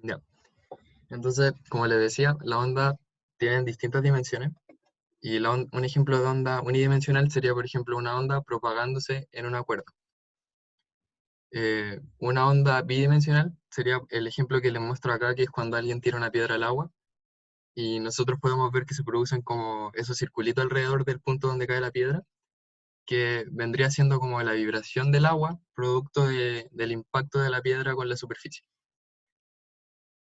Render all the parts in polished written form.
Ya. Entonces, como les decía, la onda tiene distintas dimensiones. Y un ejemplo de onda unidimensional sería, por ejemplo, una onda propagándose en una cuerda. Una onda bidimensional sería el ejemplo que les muestro acá, que es cuando alguien tira una piedra al agua y nosotros podemos ver que se producen como esos circulitos alrededor del punto donde cae la piedra, que vendría siendo como la vibración del agua, producto del impacto de la piedra con la superficie.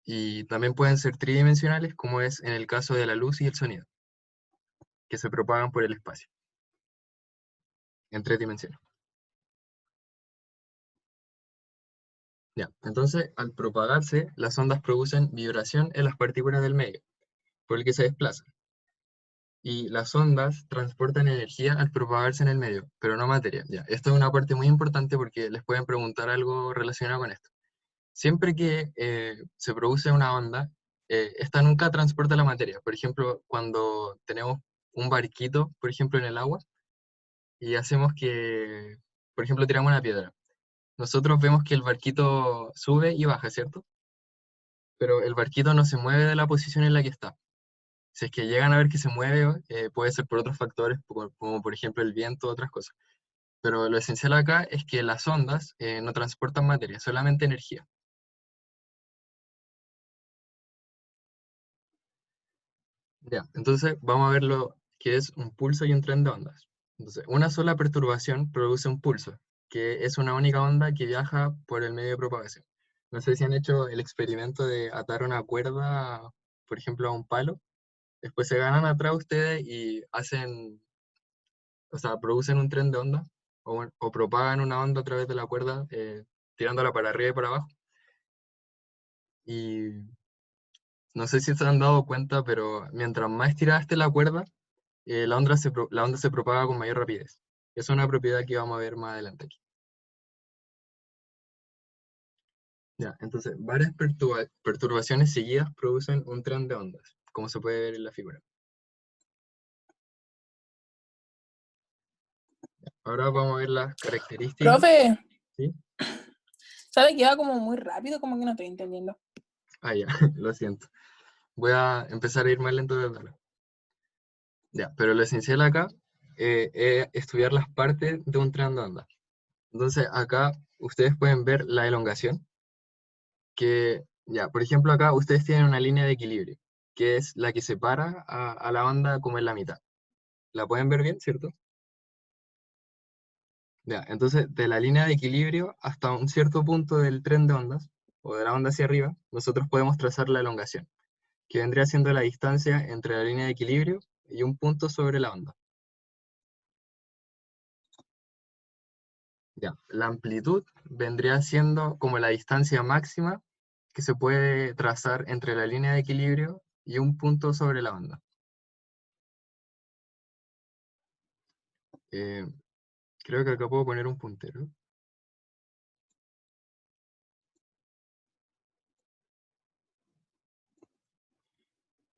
Y también pueden ser tridimensionales, como es en el caso de la luz y el sonido, que se propagan por el espacio, en 3 dimensiones. Ya, entonces, al propagarse, las ondas producen vibración en las partículas del medio, por el que se desplazan. Y las ondas transportan energía al propagarse en el medio, pero no materia. Ya, esto es una parte muy importante porque les pueden preguntar algo relacionado con esto. Siempre que se produce una onda, esta nunca transporta la materia. Por ejemplo, cuando tenemos un barquito, por ejemplo, en el agua, y hacemos que, por ejemplo, tiramos una piedra. Nosotros vemos que el barquito sube y baja, ¿cierto? Pero el barquito no se mueve de la posición en la que está. Si es que llegan a ver que se mueve, puede ser por otros factores, como por ejemplo el viento o otras cosas. Pero lo esencial acá es que las ondas no transportan materia, solamente energía. Ya, entonces vamos a ver lo que es un pulso y un tren de ondas. Entonces, una sola perturbación produce un pulso, que es una única onda que viaja por el medio de propagación. No sé si han hecho el experimento de atar una cuerda, por ejemplo, a un palo. Después se ganan atrás ustedes y hacen, o sea, producen un tren de onda o propagan una onda a través de la cuerda, tirándola para arriba y para abajo. Y no sé si se han dado cuenta, pero mientras más estirada esté la cuerda, la onda se propaga con mayor rapidez. Es una propiedad que vamos a ver más adelante aquí. Ya, entonces, varias perturbaciones seguidas producen un tren de ondas, como se puede ver en la figura. Ahora vamos a ver las características. Profe, ¿Sí? ¿sabe que va como muy rápido? Como que no estoy entendiendo. Ah, ya, lo siento. Voy a empezar a ir más lento desde ahora. Ya, pero lo esencial acá es estudiar las partes de un tren de onda. Entonces, acá ustedes pueden ver la elongación, que, ya, por ejemplo, acá ustedes tienen una línea de equilibrio, que es la que separa a la onda como en la mitad. ¿La pueden ver bien, cierto? Ya, entonces, de la línea de equilibrio hasta un cierto punto del tren de ondas, o de la onda hacia arriba, nosotros podemos trazar la elongación, que vendría siendo la distancia entre la línea de equilibrio y un punto sobre la onda. Ya, la amplitud vendría siendo como la distancia máxima que se puede trazar entre la línea de equilibrio y un punto sobre la onda. Eh, Creo que acá puedo poner un puntero.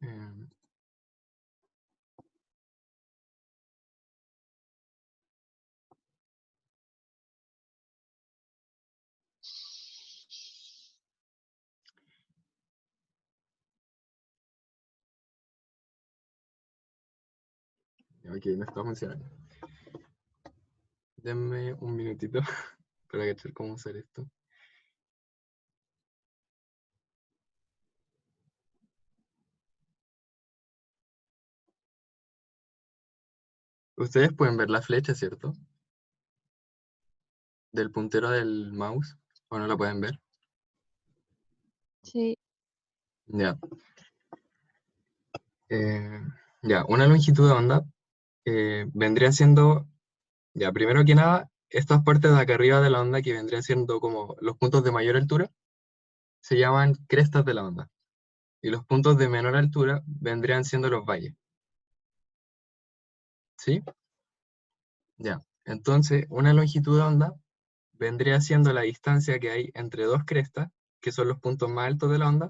Eh, ok, no está funcionando. Denme un minutito para cachar cómo usar esto. Ustedes pueden ver la flecha, ¿cierto? Del puntero del mouse, ¿o no la pueden ver? Sí. Ya. Ya, una longitud de onda vendría siendo, ya, primero que nada, estas partes de acá arriba de la onda que vendrían siendo como los puntos de mayor altura, se llaman crestas de la onda. Y los puntos de menor altura vendrían siendo los valles. ¿Sí? Ya. Entonces, una longitud de onda vendría siendo la distancia que hay entre dos crestas, que son los puntos más altos de la onda,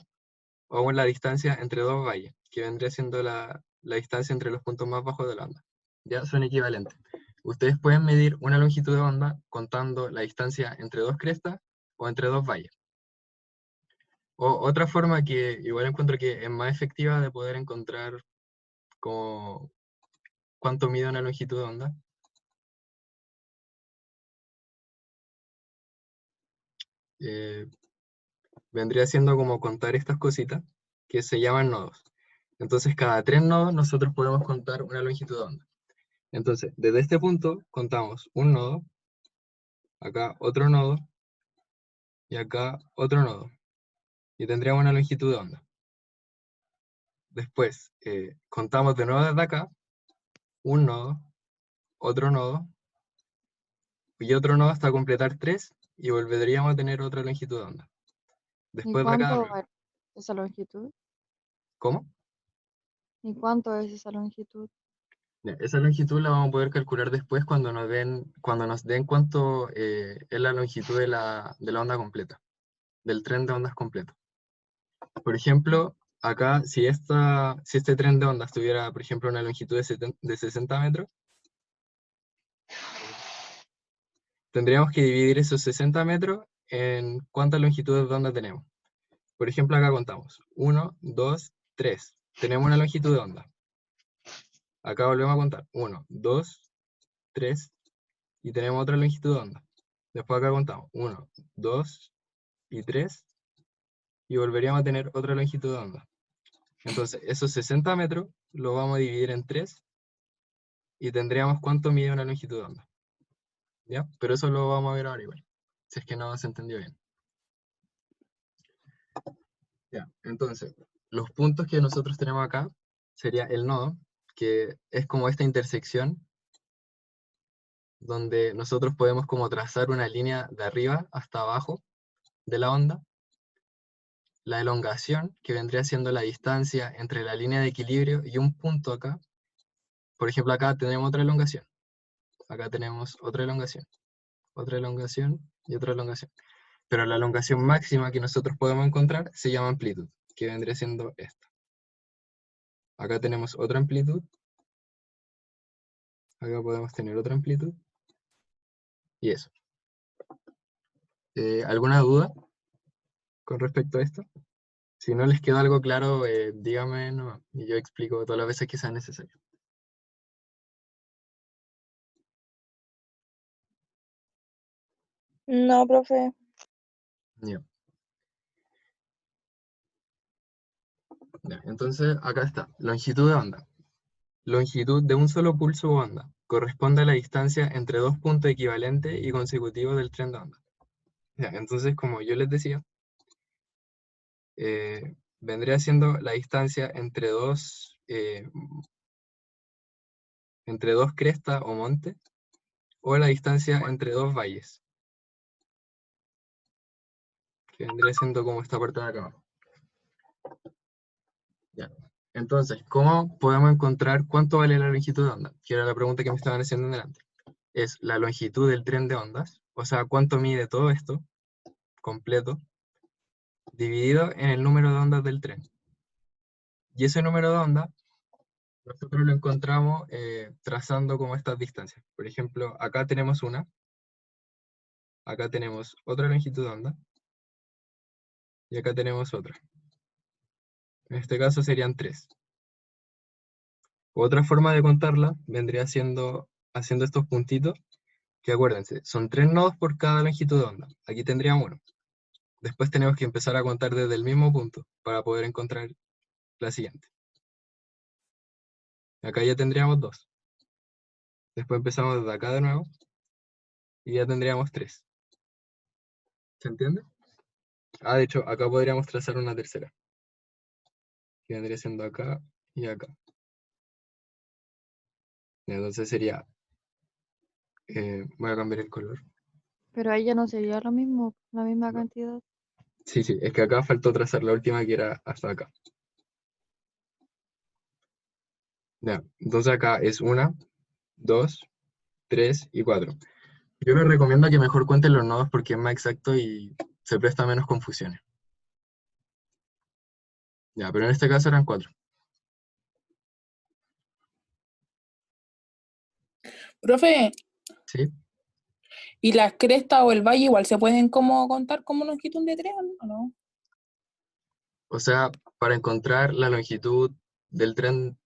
o la distancia entre dos valles, que vendría siendo la distancia entre los puntos más bajos de la onda. Ya son equivalentes. Ustedes pueden medir una longitud de onda contando la distancia entre dos crestas o entre dos valles. otra forma que igual encuentro que es más efectiva de poder encontrar como cuánto mide una longitud de onda, eh, vendría siendo como contar estas cositas que se llaman nodos. Entonces, cada 3 nodos nosotros podemos contar una longitud de onda. Entonces, desde este punto contamos un nodo, acá otro nodo, y acá otro nodo. Y tendríamos una longitud de onda. Después, contamos de nuevo desde acá, un nodo, otro nodo, y otro nodo hasta completar 3, y volveríamos a tener otra longitud de onda. ¿Y Después de acá de cuánto nuevo. es esa longitud? ¿Cómo? ¿Y cuánto es esa longitud? Ya, esa longitud la vamos a poder calcular después cuando nos den cuánto es la longitud de la onda completa, del tren de ondas completo. Por ejemplo, acá, si este tren de ondas tuviera, por ejemplo, una longitud de 60 metros, tendríamos que dividir esos 60 metros en cuántas longitudes de onda tenemos. Por ejemplo, acá contamos 1, 2, 3. Tenemos una longitud de onda. Acá volvemos a contar 1, 2, 3, y tenemos otra longitud de onda. Después acá contamos 1, 2 y 3, y volveríamos a tener otra longitud de onda. Entonces, esos 60 metros los vamos a dividir en 3, y tendríamos cuánto mide una longitud de onda. ¿Ya? Pero eso lo vamos a ver ahora igual, si es que no se entendió bien. ¿Ya? Entonces, los puntos que nosotros tenemos acá sería el nodo, que es como esta intersección donde nosotros podemos como trazar una línea de arriba hasta abajo de la onda. La elongación, que vendría siendo la distancia entre la línea de equilibrio y un punto acá. Por ejemplo, acá tenemos otra elongación. Acá tenemos otra elongación y otra elongación. Pero la elongación máxima que nosotros podemos encontrar se llama amplitud, que vendría siendo esta. Acá tenemos otra amplitud. Acá podemos tener otra amplitud. Y eso. ¿Alguna duda con respecto a esto? Si no les quedó algo claro, díganme no, y yo explico todas las veces que sea necesario. No, profe. Ya. Ya, entonces, acá está. Longitud de onda. Longitud de un solo pulso o onda. Corresponde a la distancia entre dos puntos equivalentes y consecutivos del tren de onda. Ya, entonces, como yo les decía, vendría siendo la distancia entre dos crestas o montes, o la distancia entre dos valles, que vendría siendo como esta parte de acá abajo. Ya. Entonces, ¿cómo podemos encontrar cuánto vale la longitud de onda? Que era la pregunta que me estaban haciendo en delante. Es la longitud del tren de ondas, o sea, cuánto mide todo esto completo, dividido en el número de ondas del tren. Y ese número de ondas nosotros lo encontramos trazando como estas distancias. Por ejemplo, acá tenemos una, acá tenemos otra longitud de onda, y acá tenemos otra. En este caso serían 3. Otra forma de contarla vendría siendo haciendo estos puntitos, que acuérdense, son 3 nodos por cada longitud de onda. Aquí tendríamos uno. Después tenemos que empezar a contar desde el mismo punto para poder encontrar la siguiente. Acá ya tendríamos 2. Después empezamos desde acá de nuevo y ya tendríamos 3. ¿Se entiende? Ah, de hecho, acá podríamos trazar una tercera, que vendría siendo acá y acá. Entonces sería, voy a cambiar el color. Pero ahí ya no sería lo mismo, la misma No. cantidad. Sí, sí, es que acá faltó trazar la última que era hasta acá. Ya, entonces acá es 1, 2, 3 y 4. Yo les recomiendo que mejor cuenten los nodos porque es más exacto y se presta menos confusiones. Ya, pero en este caso eran 4. Profe, ¿Sí? ¿y las crestas o el valle igual se pueden como contar como longitud de tren o no? O sea, para encontrar la longitud del tren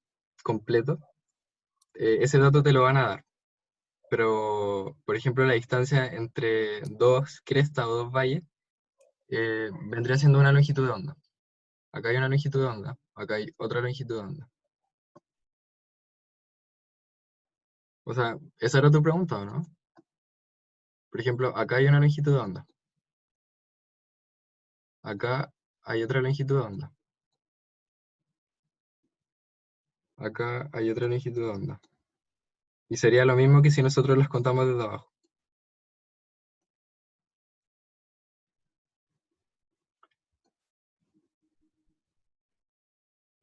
completo, ese dato te lo van a dar. Pero, por ejemplo, la distancia entre dos crestas o dos valles vendría siendo una longitud de onda. Acá hay una longitud de onda, acá hay otra longitud de onda. O sea, esa era tu pregunta, ¿o no? Por ejemplo, acá hay una longitud de onda. Acá hay otra longitud de onda. Acá hay otra longitud de onda. Y sería lo mismo que si nosotros las contamos desde abajo.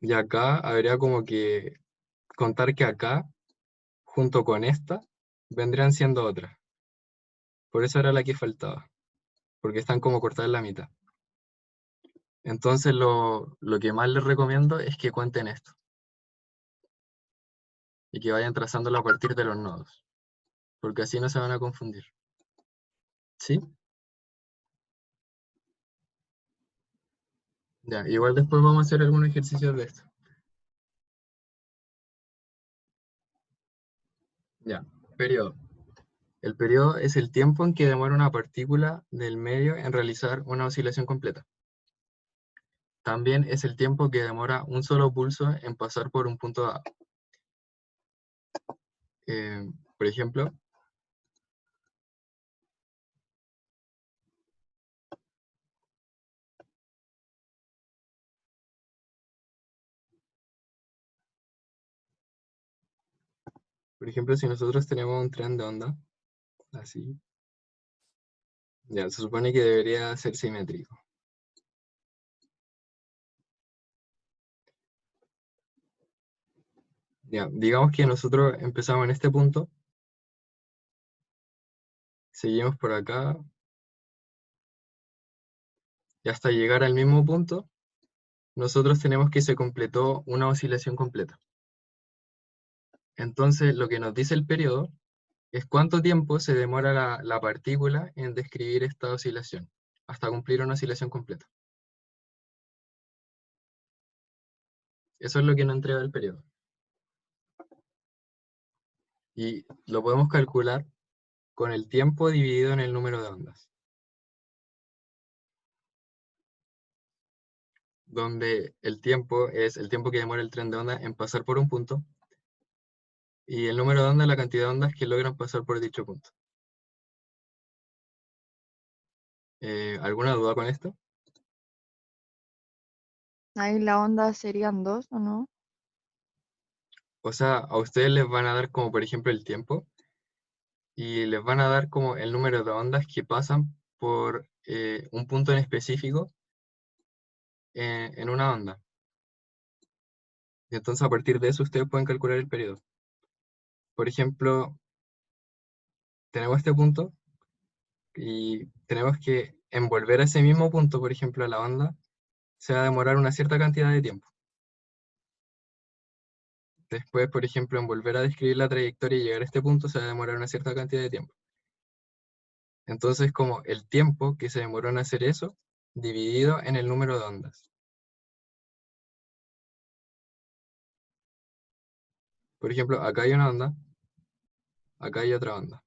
Y acá habría como que contar que acá, junto con esta, vendrían siendo otras. Por eso era la que faltaba. Porque están como cortadas en la mitad. Entonces lo que más les recomiendo es que cuenten esto. Y que vayan trazándolo a partir de los nodos. Porque así no se van a confundir. ¿Sí? Ya, igual después vamos a hacer algunos ejercicios de esto. Ya, periodo. El periodo es el tiempo en que demora una partícula del medio en realizar una oscilación completa. También es el tiempo que demora un solo pulso en pasar por un punto dado. Por ejemplo, si nosotros tenemos un tren de onda, así, ya, se supone que debería ser simétrico. Ya, digamos que nosotros empezamos en este punto, seguimos por acá, y hasta llegar al mismo punto, nosotros tenemos que se completó una oscilación completa. Entonces, lo que nos dice el periodo es cuánto tiempo se demora la partícula en describir esta oscilación, hasta cumplir una oscilación completa. Eso es lo que nos entrega el periodo. Y lo podemos calcular con el tiempo dividido en el número de ondas. Donde el tiempo es el tiempo que demora el tren de onda en pasar por un punto, y el número de ondas es la cantidad de ondas que logran pasar por dicho punto. ¿Alguna duda con esto? Ahí la onda serían 2, ¿o no? O sea, a ustedes les van a dar como por ejemplo el tiempo, y les van a dar como el número de ondas que pasan por un punto en específico en una onda. Y entonces a partir de eso ustedes pueden calcular el periodo. Por ejemplo, tenemos este punto y tenemos que envolver a ese mismo punto, por ejemplo, a la onda, se va a demorar una cierta cantidad de tiempo. Después, por ejemplo, en volver a describir la trayectoria y llegar a este punto se va a demorar una cierta cantidad de tiempo. Entonces, como el tiempo que se demoró en hacer eso, dividido en el número de ondas. Por ejemplo, acá hay una onda, acá hay otra onda.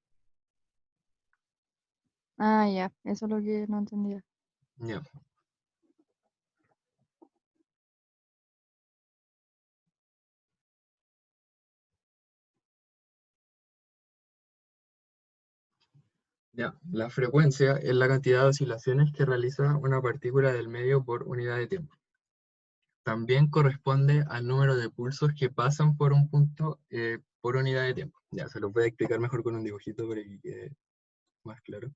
Ah, ya, eso es lo que no entendía. Ya. Ya. La frecuencia es la cantidad de oscilaciones que realiza una partícula del medio por unidad de tiempo. También corresponde al número de pulsos que pasan por un punto por unidad de tiempo. Ya, se lo voy a explicar mejor con un dibujito para que quede más claro.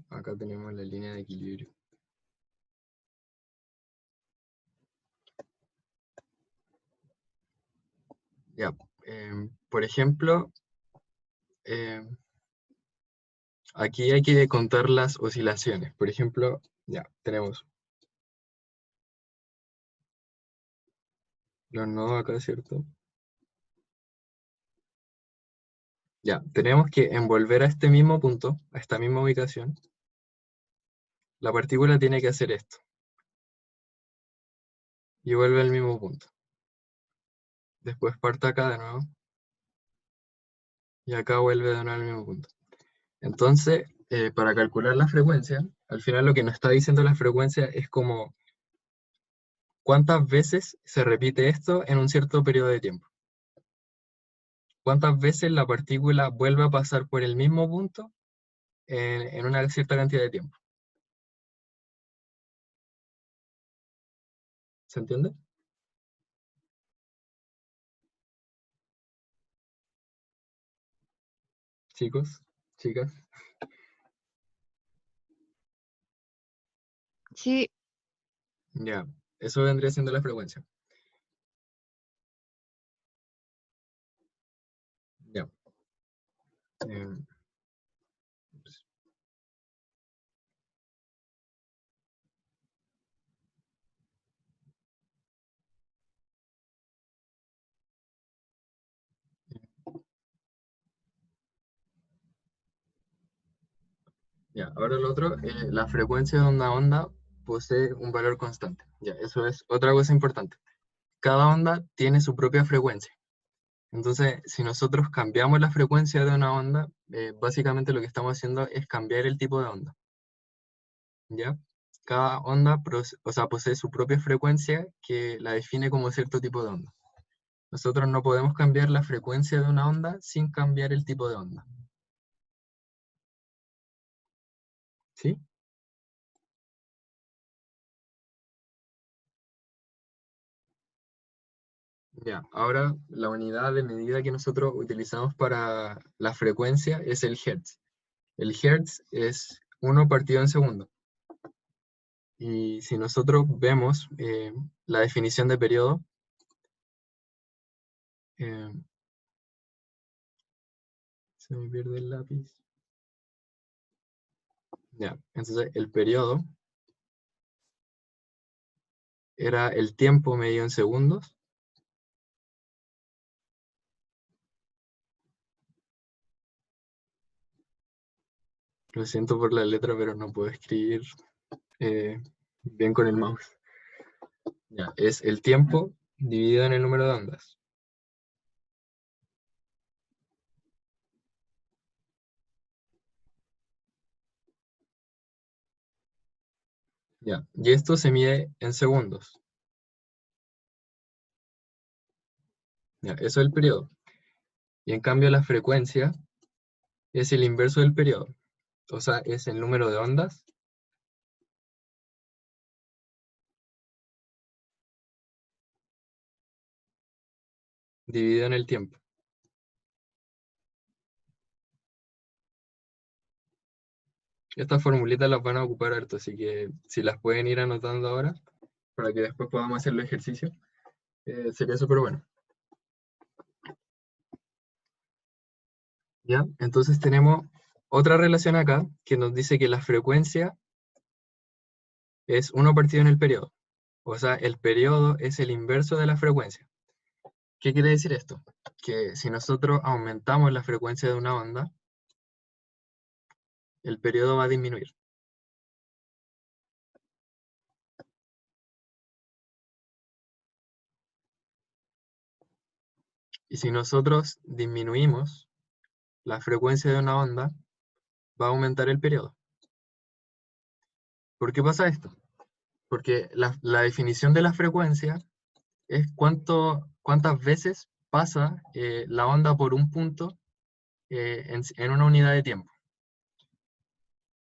Acá tenemos la línea de equilibrio. Ya, por ejemplo, aquí hay que contar las oscilaciones. Por ejemplo, ya, tenemos los nodos acá, ¿cierto? Ya, tenemos que envolver a este mismo punto, a esta misma ubicación. La partícula tiene que hacer esto. Y vuelve al mismo punto. Después parte acá de nuevo. Y acá vuelve de nuevo al mismo punto. Entonces, para calcular la frecuencia, al final lo que nos está diciendo la frecuencia es como cuántas veces se repite esto en un cierto periodo de tiempo. Cuántas veces la partícula vuelve a pasar por el mismo punto en una cierta cantidad de tiempo. ¿Se entiende? Chicos, chicas. Sí, Ya, eso vendría siendo la frecuencia. Ya. Eh, ya, ahora lo otro, la frecuencia de una onda posee un valor constante. Ya, eso es otra cosa importante. Cada onda tiene su propia frecuencia. Entonces, si nosotros cambiamos la frecuencia de una onda, básicamente lo que estamos haciendo es cambiar el tipo de onda. ¿Ya? Cada onda o sea, posee su propia frecuencia que la define como cierto tipo de onda. Nosotros no podemos cambiar la frecuencia de una onda sin cambiar el tipo de onda. ¿Sí? Ya, ahora la unidad de medida que nosotros utilizamos para la frecuencia es el hertz. El hertz es 1 partido en segundo. Y si nosotros vemos la definición de periodo, eh, se me pierde el lápiz. Ya, entonces el periodo era el tiempo medido en segundos. Lo siento por la letra, pero no puedo escribir bien con el mouse. Ya, es el tiempo dividido en el número de ondas. Ya, y esto se mide en segundos. Ya, eso es el periodo. Y en cambio la frecuencia es el inverso del periodo. O sea, es el número de ondas dividido en el tiempo. Estas formulitas las van a ocupar harto, así que si las pueden ir anotando ahora, para que después podamos hacer el ejercicio, sería súper bueno. ¿Ya? Entonces tenemos otra relación acá que nos dice que la frecuencia es 1 partido en el periodo. O sea, el periodo es el inverso de la frecuencia. ¿Qué quiere decir esto? Que si nosotros aumentamos la frecuencia de una onda, el periodo va a disminuir. Y si nosotros disminuimos la frecuencia de una onda, va a aumentar el periodo. ¿Por qué pasa esto? Porque la definición de la frecuencia es cuántas veces pasa la onda por un punto en una unidad de tiempo.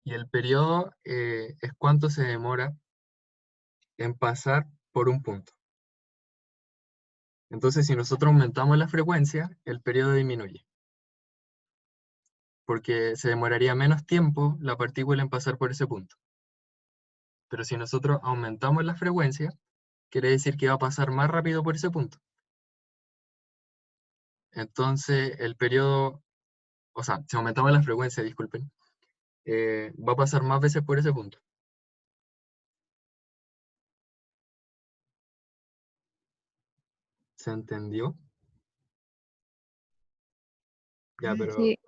Y el periodo es cuánto se demora en pasar por un punto. Entonces, si nosotros aumentamos la frecuencia, el periodo disminuye. Porque se demoraría menos tiempo la partícula en pasar por ese punto. Pero si nosotros aumentamos la frecuencia, quiere decir que va a pasar más rápido por ese punto. Entonces, el periodo, o sea, si aumentamos la frecuencia, disculpen, va a pasar más veces por ese punto. ¿Se entendió? Ya, pero sí.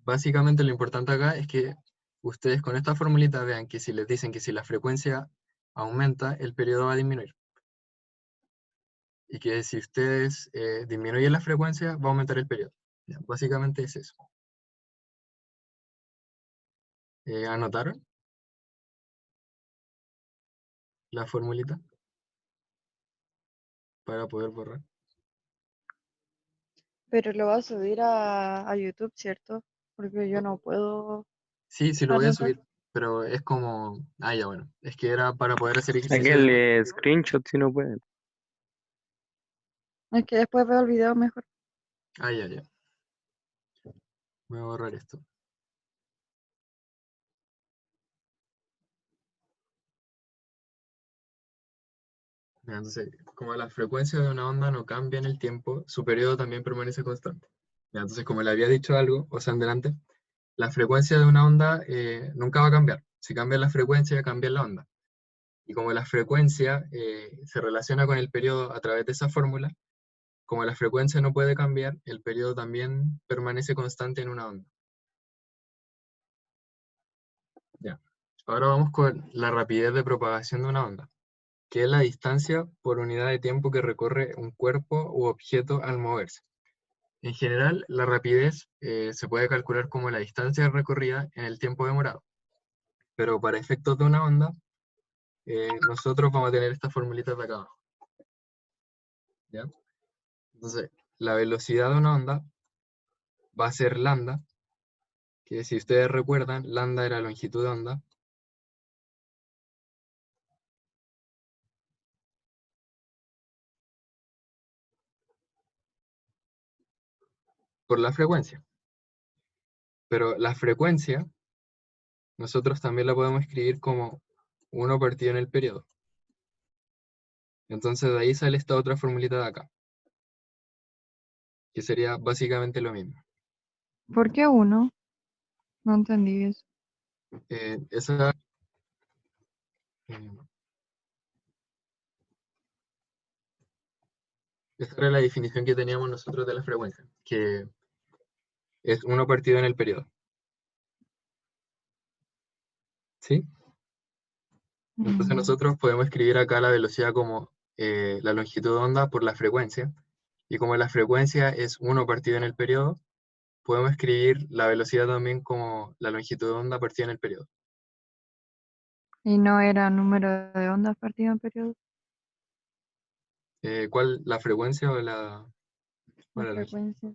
básicamente lo importante acá es que ustedes con esta formulita vean que si les dicen que si la frecuencia aumenta, el periodo va a disminuir. Y que si ustedes disminuyen la frecuencia, va a aumentar el periodo. Ya, básicamente es eso. ¿Anotaron la formulita para poder borrar? Pero lo va a subir a YouTube, ¿cierto? Porque yo no puedo Sí, sí lo voy a anotar. subir, pero es como... Ah, ya, bueno. Es que era para poder hacer ejercicio de... Aquel screenshot si no pueden. Es que después veo el video mejor. Ah, ya, ya. Voy a borrar esto. Ya, entonces, como la frecuencia de una onda no cambia en el tiempo, su periodo también permanece constante. Ya, entonces, como le había dicho algo, o sea, en delante, la frecuencia de una onda nunca va a cambiar. Si cambia la frecuencia, cambia la onda. Y como la frecuencia se relaciona con el periodo a través de esa fórmula, como la frecuencia no puede cambiar, el periodo también permanece constante en una onda. Ya. Ahora vamos con la rapidez de propagación de una onda, que es la distancia por unidad de tiempo que recorre un cuerpo u objeto al moverse. En general, la rapidez se puede calcular como la distancia recorrida en el tiempo demorado, pero para efectos de una onda, nosotros vamos a tener esta formulita de acá abajo. ¿Ya? Entonces, la velocidad de una onda va a ser lambda, que si ustedes recuerdan, lambda era longitud de onda, por la frecuencia. Pero la frecuencia, nosotros también la podemos escribir como 1 partido en el periodo. Entonces de ahí sale esta otra formulita de acá, que sería básicamente lo mismo. ¿Por qué uno? No entendí eso. Esa, esa era la definición que teníamos nosotros de la frecuencia, que es 1 partido en el periodo. ¿Sí? Entonces nosotros podemos escribir acá la velocidad como la longitud de onda por la frecuencia, y como la frecuencia es 1 partido en el periodo, podemos escribir la velocidad también como la longitud de onda partida en el periodo. ¿Y no era número de ondas partido en periodo? ¿Cuál? ¿La frecuencia o La la longitud? frecuencia.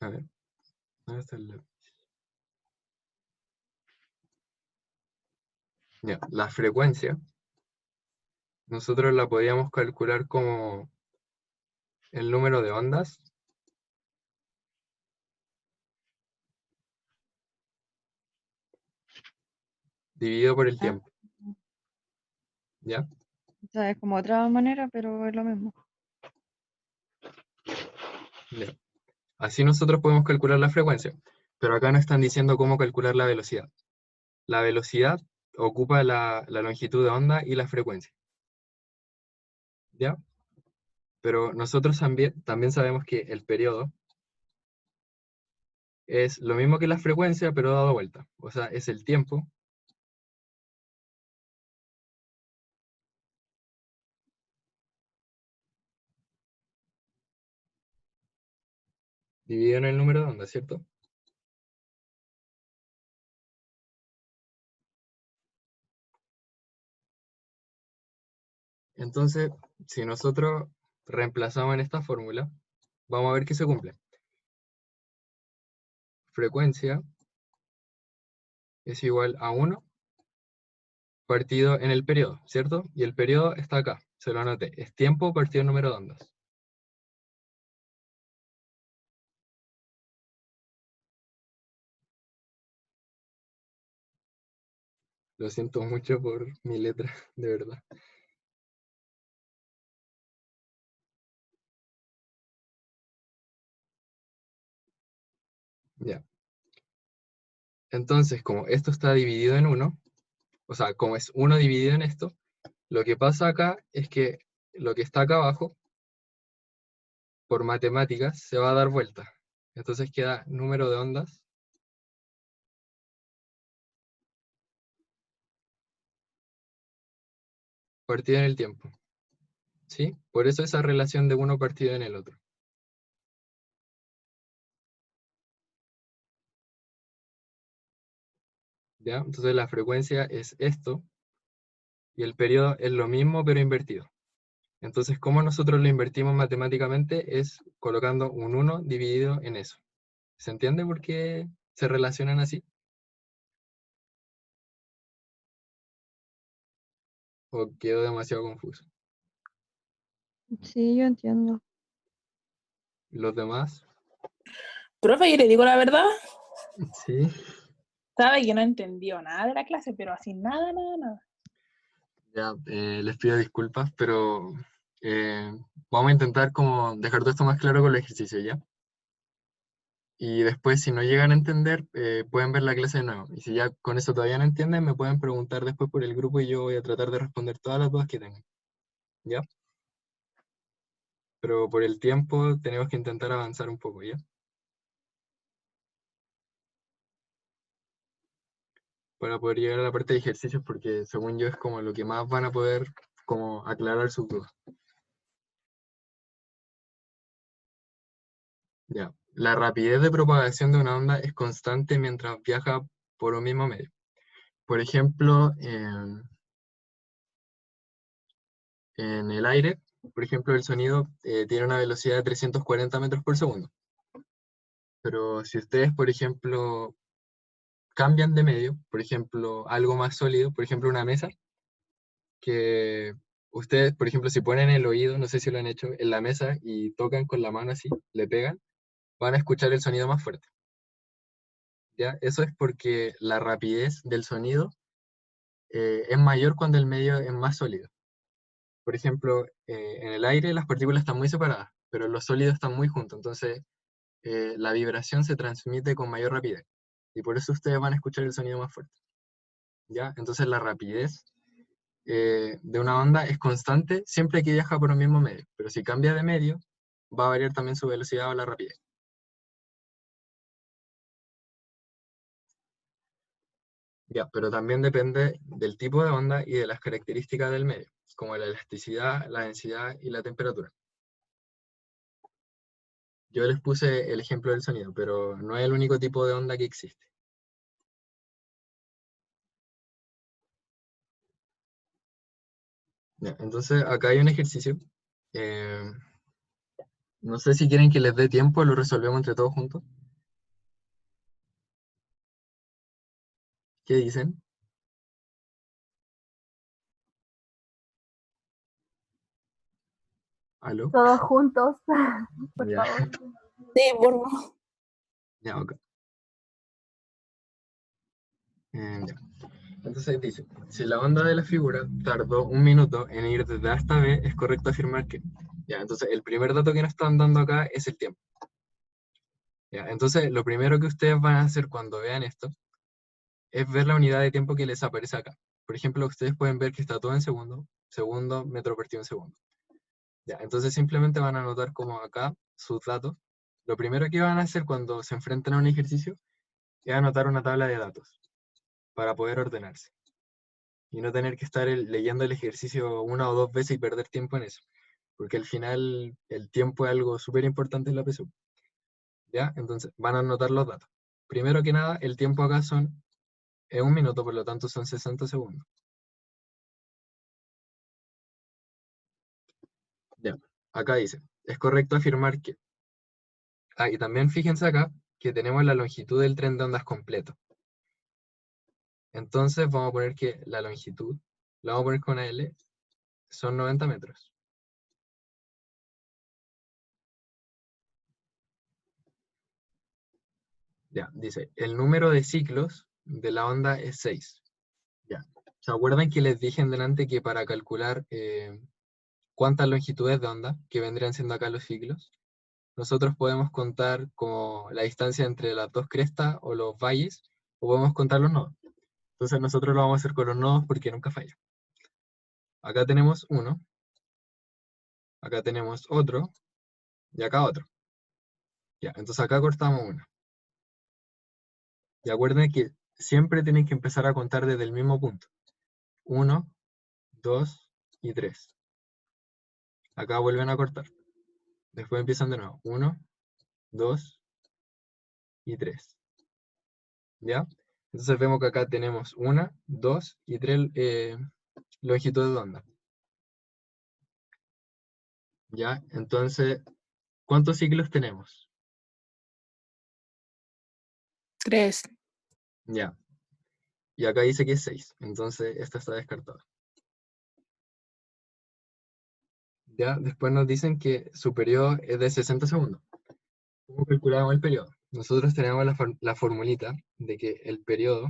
A ver, ¿dónde está Ya, la frecuencia, nosotros la podíamos calcular como el número de ondas dividido por el Ah, tiempo, ¿ya? o sea, es como otra manera, pero es lo mismo. Ya. Así nosotros podemos calcular la frecuencia, pero acá nos están diciendo cómo calcular la velocidad. La velocidad ocupa la longitud de onda y la frecuencia, ¿ya? Pero nosotros también sabemos que el periodo es lo mismo que la frecuencia, pero dado vuelta. O sea, es el tiempo dividido en el número de ondas, ¿cierto? Entonces, si nosotros reemplazamos en esta fórmula, vamos a ver que se cumple. Frecuencia es igual a 1 partido en el periodo, ¿cierto? Y el periodo está acá, se lo anoté. Es tiempo partido número de ondas. Lo siento mucho por mi letra, de verdad. Ya. Entonces, como esto está dividido en 1, o sea, como es 1 dividido en esto, lo que pasa acá es que lo que está acá abajo por matemáticas, se va a dar vuelta. Entonces queda número de ondas partido en el tiempo. ¿Sí? Por eso esa relación de uno partido en el otro. ¿Ya? Entonces la frecuencia es esto, y el periodo es lo mismo, pero invertido. Entonces, ¿cómo nosotros lo invertimos matemáticamente? Es colocando un 1 dividido en eso. ¿Se entiende por qué se relacionan así? ¿O quedó demasiado confuso? Sí, yo entiendo. ¿Los demás? Profe, yo le digo la verdad, Sí. sabe que no entendió nada de la clase, pero así nada, nada, nada. Ya, les pido disculpas, pero vamos a intentar como dejar todo esto más claro con el ejercicio, ¿ya? Y después, si no llegan a entender, pueden ver la clase de nuevo. Y si ya con eso todavía no entienden, me pueden preguntar después por el grupo y yo voy a tratar de responder todas las dudas que tengan, ¿ya? Pero por el tiempo tenemos que intentar avanzar un poco, ¿ya? Para poder llegar a la parte de ejercicios, porque según yo es como lo que más van a poder como aclarar sus dudas. Ya. La rapidez de propagación de una onda es constante mientras viaja por un mismo medio. Por ejemplo, en el aire, por ejemplo, el sonido tiene una velocidad de 340 metros por segundo. Pero si ustedes, por ejemplo, cambian de medio, por ejemplo, algo más sólido, por ejemplo, una mesa, que ustedes, por ejemplo, si ponen el oído, no sé si lo han hecho, en la mesa y tocan con la mano así, le pegan, van a escuchar el sonido más fuerte. ¿Ya? Eso es porque la rapidez del sonido es mayor cuando el medio es más sólido. Por ejemplo, en el aire las partículas están muy separadas, pero los sólidos están muy juntos, entonces la vibración se transmite con mayor rapidez. Y por eso ustedes van a escuchar el sonido más fuerte. ¿Ya? Entonces la rapidez de una onda es constante siempre que viaja por un mismo medio, pero si cambia de medio, va a variar también su velocidad o la rapidez. Ya, pero también depende del tipo de onda y de las características del medio, como la elasticidad, la densidad y la temperatura. Yo les puse el ejemplo del sonido, pero no es el único tipo de onda que existe. Ya, entonces, acá hay un ejercicio. Eh, no sé si quieren que les dé tiempo, lo resolvemos entre todos juntos. ¿Qué dicen? ¿Aló? Todos juntos, por Ya, favor. Sí, por favor. ya, ok. Ya. Entonces dice, si la onda de la figura tardó 1 minuto en ir desde A hasta B, es correcto afirmar que... Ya, entonces el primer dato que nos están dando acá es el tiempo. Ya, entonces lo primero que ustedes van a hacer cuando vean esto es ver la unidad de tiempo que les aparece acá. Por ejemplo, ustedes pueden ver que está todo en segundo, segundo, metro partido en segundo. Ya, entonces simplemente van a anotar como acá sus datos. Lo primero que van a hacer cuando se enfrentan a un ejercicio es anotar una tabla de datos para poder ordenarse y no tener que estar leyendo el ejercicio 1 o 2 veces y perder tiempo en eso, porque al final el tiempo es algo súper importante en la PSU. ¿Ya? Entonces van a anotar los datos. Primero que nada, el tiempo acá es 1 minuto, por lo tanto son 60 segundos. Ya, acá dice, es correcto afirmar que... Ah, y también fíjense acá que tenemos la longitud del tren de ondas completo. Entonces vamos a poner que la longitud, la vamos a poner con una L, son 90 metros. Ya, dice, el número de ciclos de la onda es 6. Ya. ¿Se acuerdan que les dije en delante que para calcular cuántas longitudes de onda, que vendrían siendo acá los ciclos, nosotros podemos contar como la distancia entre las dos crestas o los valles, o podemos contar los nodos? Entonces nosotros lo vamos a hacer con los nodos porque nunca falla. Acá tenemos uno, acá tenemos otro, y acá otro. Ya, entonces acá cortamos una. Y acuérdense que siempre tienen que empezar a contar desde el mismo punto. 1, 2 y 3. Acá vuelven a cortar. Después empiezan de nuevo. 1, 2 y 3. ¿Ya? Entonces vemos que acá tenemos 1, 2 y 3 longitudes de onda. ¿Ya? Entonces, ¿cuántos ciclos tenemos? 3. Ya. Y acá dice que es 6. Entonces, esta está descartada. Ya, después nos dicen que su periodo es de 60 segundos. ¿Cómo calculamos el periodo? Nosotros tenemos la formulita de que el periodo,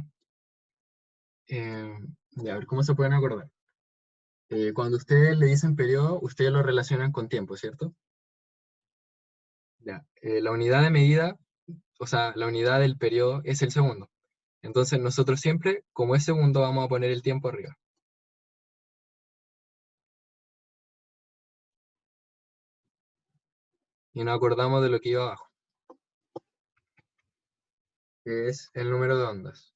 a ver, ¿cómo se pueden acordar? Cuando ustedes le dicen periodo, ustedes lo relacionan con tiempo, ¿cierto? Ya, la unidad de medida, o sea, la unidad del periodo es el segundo. Entonces nosotros siempre, como es segundo, vamos a poner el tiempo arriba. Y nos acordamos de lo que iba abajo, que es el número de ondas.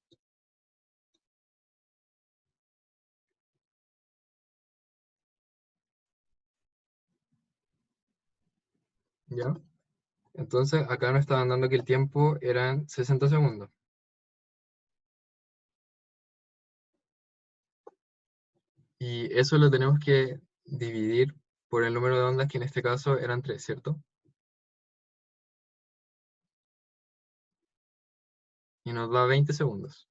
¿Ya? Entonces acá nos estaban dando que el tiempo eran 60 segundos. Y eso lo tenemos que dividir por el número de ondas, que en este caso eran 3, ¿cierto? Y nos da 20 segundos.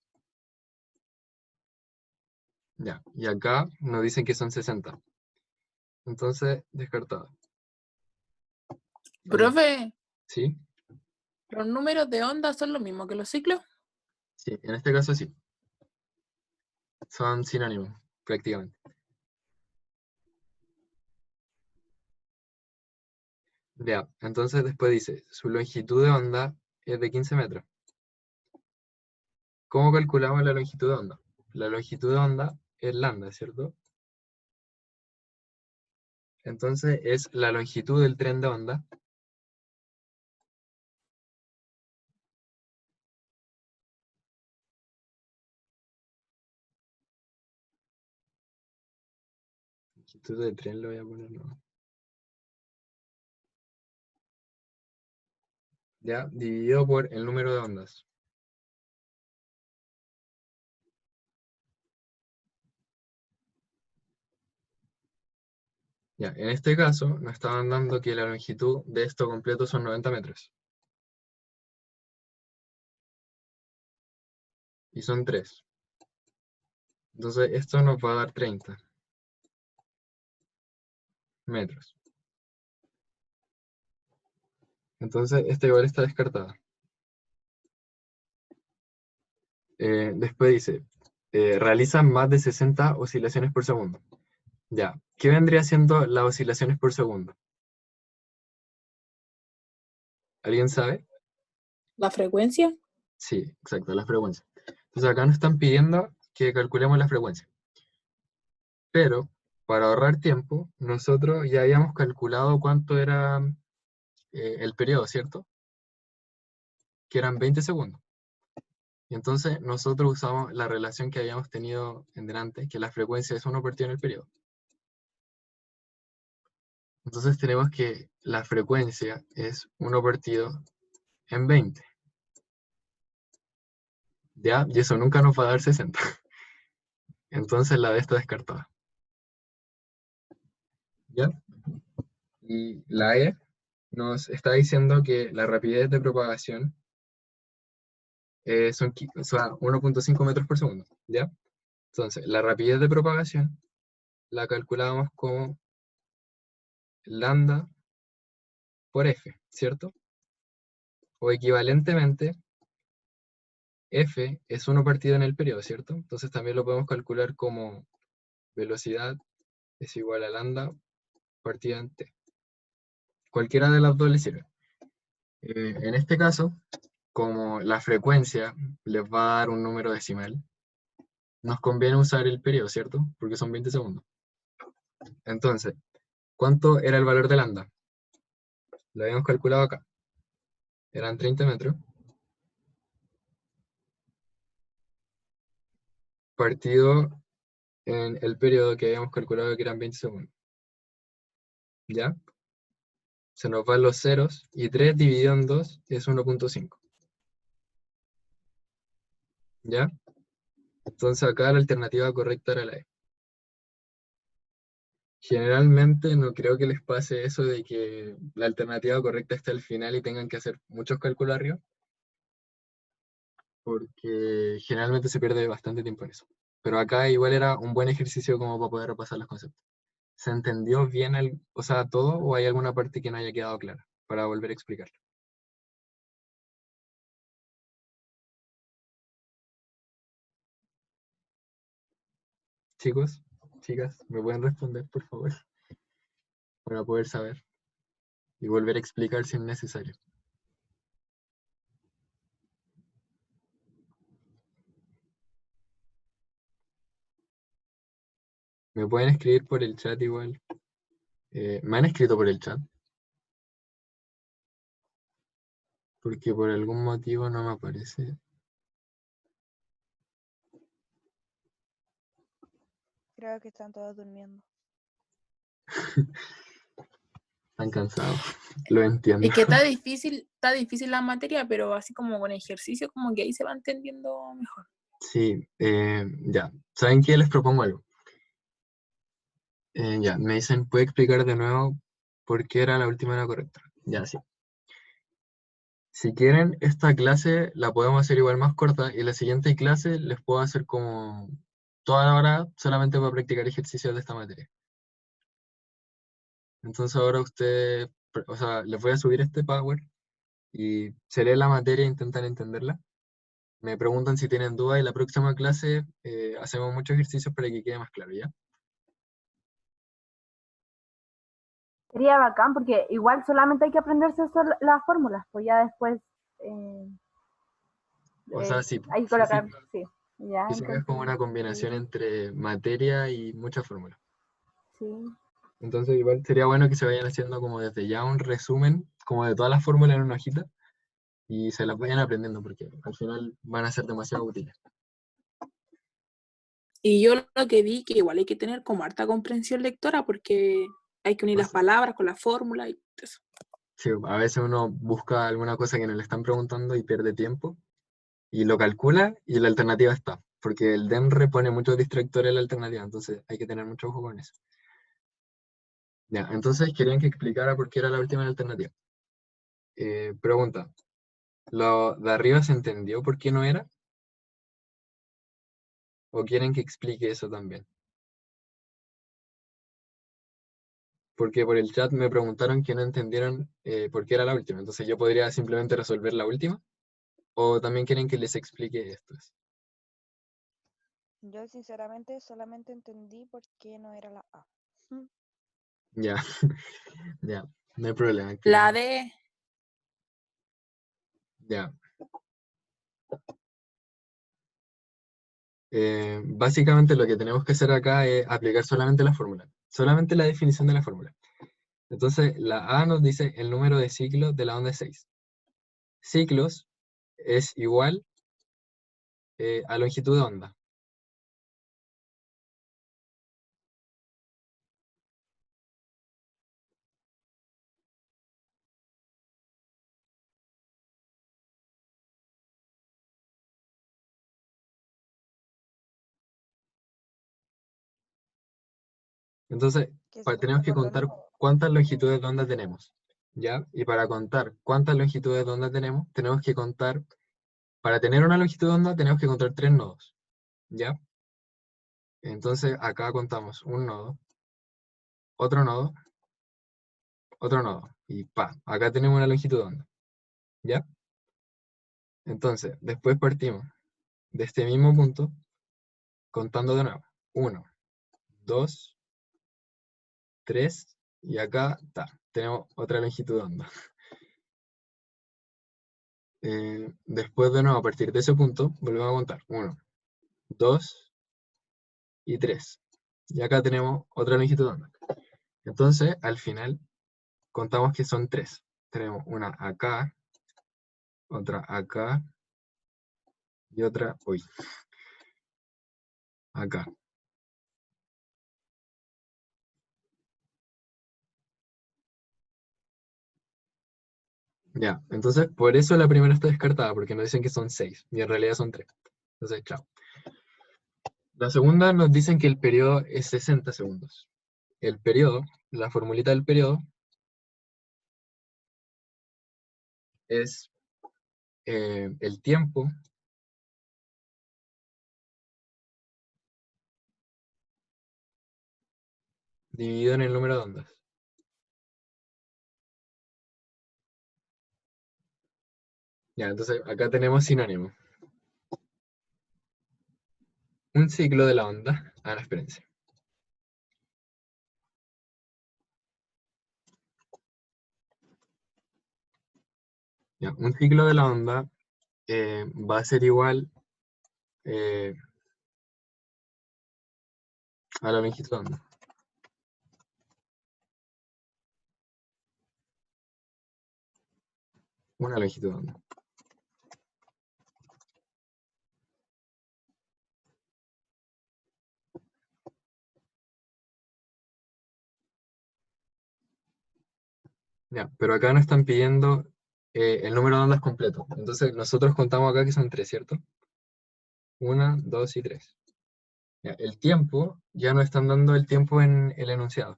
Ya, y acá nos dicen que son 60. Entonces, descartado. Profe, ¿Sí? ¿los números de onda son lo mismo que los ciclos? Sí, en este caso sí. Son sinónimos, prácticamente. Ya, entonces después dice, su longitud de onda es de 15 metros. ¿Cómo calculamos la longitud de onda? La longitud de onda es lambda, ¿cierto? Entonces es la longitud del tren de onda longitud del tren lo voy a poner, no. Ya, dividido por el número de ondas. Ya, en este caso nos estaban dando que la longitud de esto completo son 90 metros. Y son 3. Entonces esto nos va a dar 30 metros. Entonces esta igual está descartada. Después dice, realizan más de 60 oscilaciones por segundo. Ya, ¿qué vendría siendo las oscilaciones por segundo? ¿Alguien sabe? ¿La frecuencia? Sí, exacto, la frecuencia. Entonces acá nos están pidiendo que calculemos la frecuencia. Pero, para ahorrar tiempo, nosotros ya habíamos calculado cuánto era el periodo, ¿cierto? Que eran 20 segundos. Y entonces nosotros usamos la relación que habíamos tenido en delante, que la frecuencia es 1 partido en el periodo. Entonces tenemos que la frecuencia es 1 partido en 20. ¿Ya? Y eso nunca nos va a dar 60. Entonces la D está descartada. ¿Ya? Y la E nos está diciendo que la rapidez de propagación son 1.5 metros por segundo. ¿Ya? Entonces, la rapidez de propagación la calculábamos como lambda por F, ¿cierto? O equivalentemente, F es 1 partido en el periodo, ¿cierto? Entonces también lo podemos calcular como velocidad es igual a lambda partida en t. Cualquiera de las dos le sirve. En este caso, como la frecuencia les va a dar un número decimal, nos conviene usar el periodo, ¿cierto? Porque son 20 segundos. Entonces, ¿cuánto era el valor de lambda? Lo habíamos calculado acá. Eran 30 metros. Partido en el periodo que habíamos calculado que eran 20 segundos. ¿Ya? Se nos van los ceros y 3 dividido en 2 es 1.5. ¿Ya? Entonces acá la alternativa correcta era la E. Generalmente no creo que les pase eso de que la alternativa correcta esté al final y tengan que hacer muchos cálculos arriba, porque generalmente se pierde bastante tiempo en eso. Pero acá igual era un buen ejercicio como para poder repasar los conceptos. ¿Se entendió bien o sea, todo o hay alguna parte que no haya quedado clara para volver a explicarlo? Chicos, chicas, ¿me pueden responder, por favor? Para poder saber y volver a explicar si es necesario. ¿Me pueden escribir por el chat igual? ¿Me han escrito por el chat? Porque por algún motivo no me aparece. Creo que están todos durmiendo. Están cansados. Lo entiendo. Es que está difícil la materia, pero así como con ejercicio, como que ahí se va entendiendo mejor. Sí, ya. ¿Saben qué? Les propongo algo. Ya, me dicen, ¿puede explicar de nuevo por qué era la última hora correcta? Ya, sí. Si quieren, esta clase la podemos hacer igual más corta y la siguiente clase les puedo hacer como toda la hora solamente para practicar ejercicios de esta materia. Entonces ahora ustedes, o sea, les voy a subir este Power y se lee la materia e intentan entenderla. Me preguntan si tienen dudas y la próxima clase hacemos muchos ejercicios para que quede más claro, ¿ya? Sería bacán porque igual solamente hay que aprenderse las fórmulas, pues ya después O sea, sí, hay que sí, colocar, sí, ya, sí, es como una combinación sí, entre materia y muchas fórmulas. sí. Entonces igual sería bueno que se vayan haciendo como desde ya un resumen, como de todas las fórmulas en una hojita, y se las vayan aprendiendo, porque al final van a ser demasiado útiles. Y yo lo que vi que igual hay que tener como harta comprensión lectora porque hay que unir O las sea, palabras con la fórmula y eso. sí, a veces uno busca alguna cosa que no le están preguntando y pierde tiempo, y lo calcula y la alternativa está, porque el DEMRE pone muchos distractores en la alternativa, entonces hay que tener mucho ojo con eso. Ya, entonces querían que explicara por qué era la última alternativa. Pregunta, ¿lo de arriba se entendió por qué no era? ¿O quieren que explique eso también? Porque por el chat me preguntaron que no entendieron por qué era la última, entonces yo podría simplemente resolver la última, o también quieren que les explique esto. Yo sinceramente solamente entendí por qué no era la A. Ya, ya, no hay problema. La D, Ya. Básicamente lo que tenemos que hacer acá es aplicar solamente la fórmula, solamente la definición de la fórmula. Entonces, la A nos dice el número de ciclos de la onda es 6. Ciclos es igual a longitud de onda. Entonces, Que se tenemos que por lo contar mismo. cuántas longitudes de onda tenemos, ¿ya? Y para contar cuántas longitudes de onda tenemos, tenemos que contar, para tener una longitud de onda, tenemos que contar 3 nodos, ¿ya? Entonces, acá contamos un nodo, otro nodo, otro nodo, y acá tenemos una longitud de onda, ¿ya? Entonces, después partimos de este mismo punto, contando de nuevo. 1, 2, 3, y acá tenemos otra longitud de onda. Después de nuevo, a partir de ese punto, volvemos a contar. 1, 2 y 3. Y acá tenemos otra longitud de onda. Entonces, al final, contamos que son 3 tenemos una acá, otra acá, y otra, uy, acá. Ya, entonces por eso la primera está descartada, porque nos dicen que son 6, y en realidad son 3. Entonces, chao. La segunda nos dicen que el periodo es 60 segundos. El periodo, la formulita del periodo, es el tiempo dividido en el número de ondas. Ya, entonces acá tenemos sinónimo. Un ciclo de la onda. Ah, no, espérense. Ya, un ciclo de la onda va a ser igual a la longitud de onda. Una longitud de onda. Ya, pero acá nos están pidiendo el número de ondas completo. Entonces nosotros contamos acá que son 3, ¿cierto? 1, 2 y 3. Ya, el tiempo, ya nos están dando el tiempo en el enunciado.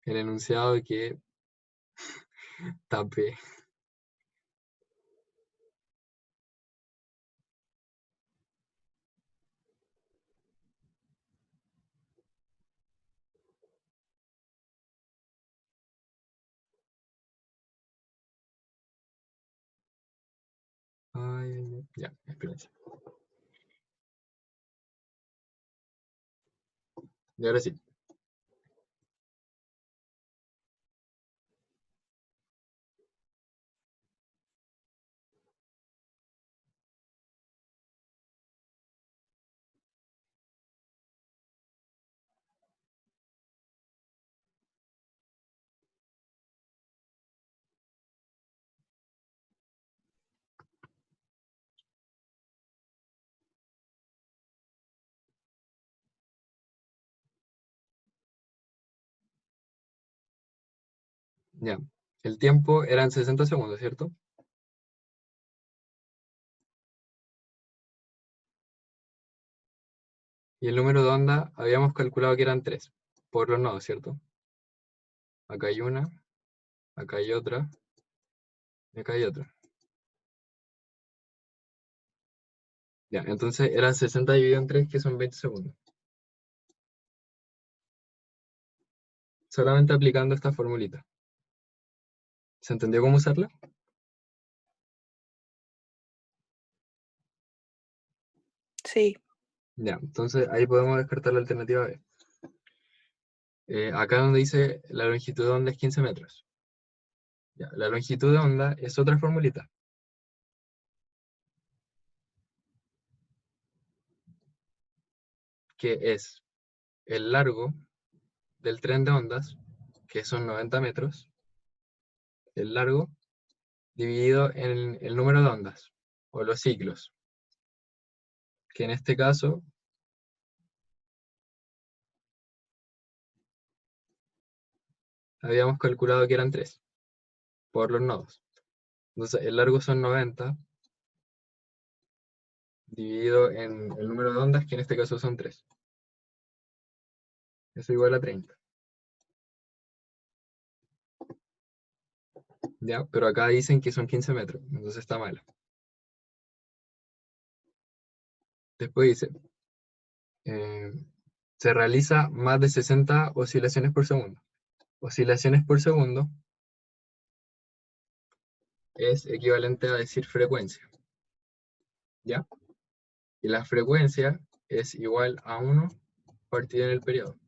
El enunciado de que tape. Ay, ya, espérense. Y ahora sí. Ya. El tiempo eran 60 segundos, ¿cierto? Y el número de onda habíamos calculado que eran 3 por los nodos, ¿cierto? Acá hay una, acá hay otra, y acá hay otra. Ya, entonces eran 60 dividido en 3, que son 20 segundos. Solamente aplicando esta formulita. ¿Se entendió cómo usarla? Sí. Ya, entonces ahí podemos descartar la alternativa B. Acá donde dice la longitud de onda es 15 metros. Ya, la longitud de onda es otra formulita. Que es el largo del tren de ondas, que son 90 metros, el largo, dividido en el número de ondas, o los ciclos, que en este caso habíamos calculado que eran 3, por los nodos. Entonces el largo son 90, dividido en el número de ondas, que en este caso son 3. Eso igual a 30. ¿Ya? Pero acá dicen que son 15 metros, entonces está malo. Después dice, se realiza más de 60 oscilaciones por segundo. Oscilaciones por segundo es equivalente a decir frecuencia. ¿Ya? Y la frecuencia es igual a 1 partido en el periodo.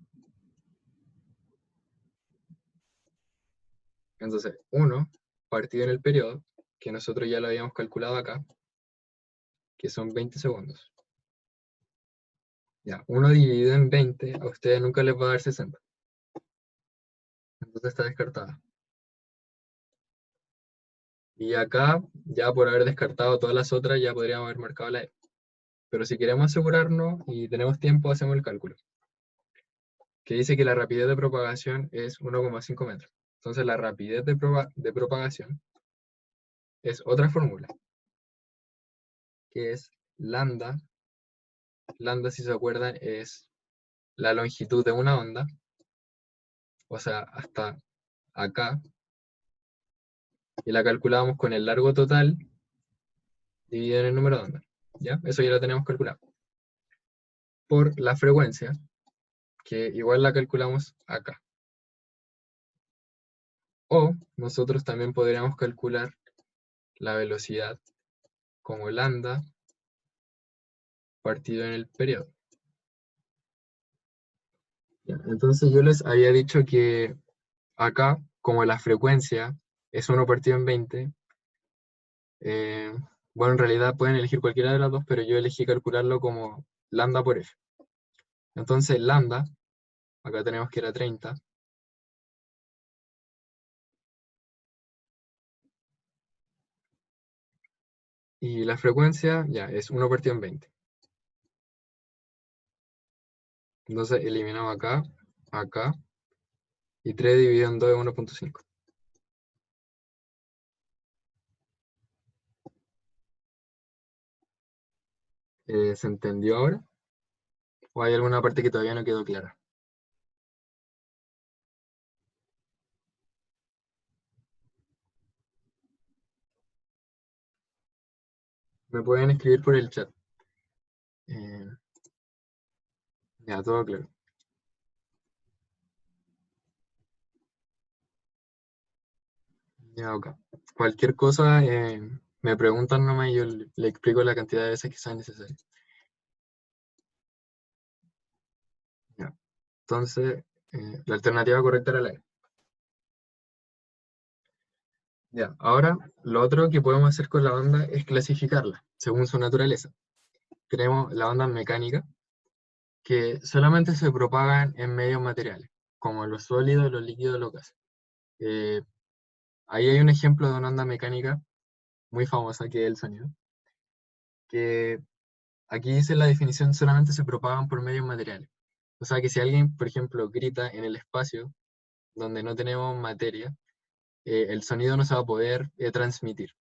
Entonces, 1 partido en el periodo, que nosotros ya lo habíamos calculado acá, que son 20 segundos. Ya, 1 dividido en 20, a ustedes nunca les va a dar 60. Entonces está descartada. Y acá, ya por haber descartado todas las otras, ya podríamos haber marcado la E. Pero si queremos asegurarnos y tenemos tiempo, hacemos el cálculo. Que dice que la rapidez de propagación es 1,5 metros. Entonces la rapidez de propagación es otra fórmula, que es lambda. Lambda, si se acuerdan, es la longitud de una onda, o sea, hasta acá, y la calculamos con el largo total dividido en el número de ondas. ¿Ya? Eso ya lo tenemos calculado. Por la frecuencia, que igual la calculamos acá. O nosotros también podríamos calcular la velocidad como lambda partido en el periodo. ¿Ya? Entonces yo les había dicho que acá, como la frecuencia es 1 partido en 20, bueno, en realidad pueden elegir cualquiera de las dos, pero yo elegí calcularlo como lambda por f. Entonces lambda, acá tenemos que era 30, y la frecuencia ya es 1 partido en 20. Entonces eliminamos acá, acá, y 3 dividido en 2 es 1,5. ¿Se entendió ahora? ¿O hay alguna parte que todavía no quedó clara? Me pueden escribir por el chat. Ya, todo claro. Ya, ok. Cualquier cosa, me preguntan nomás y yo le explico la cantidad de veces que sea necesario. Ya. Entonces, la alternativa correcta era la E. Ya, ahora lo otro que podemos hacer con la onda es clasificarla según su naturaleza. Tenemos la onda mecánica, que solamente se propagan en medios materiales, como los sólidos, los líquidos, los gases. Ahí hay un ejemplo de una onda mecánica muy famosa, que es el sonido, que aquí dice la definición, solamente se propagan por medios materiales. O sea que si alguien, por ejemplo, grita en el espacio donde no tenemos materia, el sonido no se va a poder transmitir.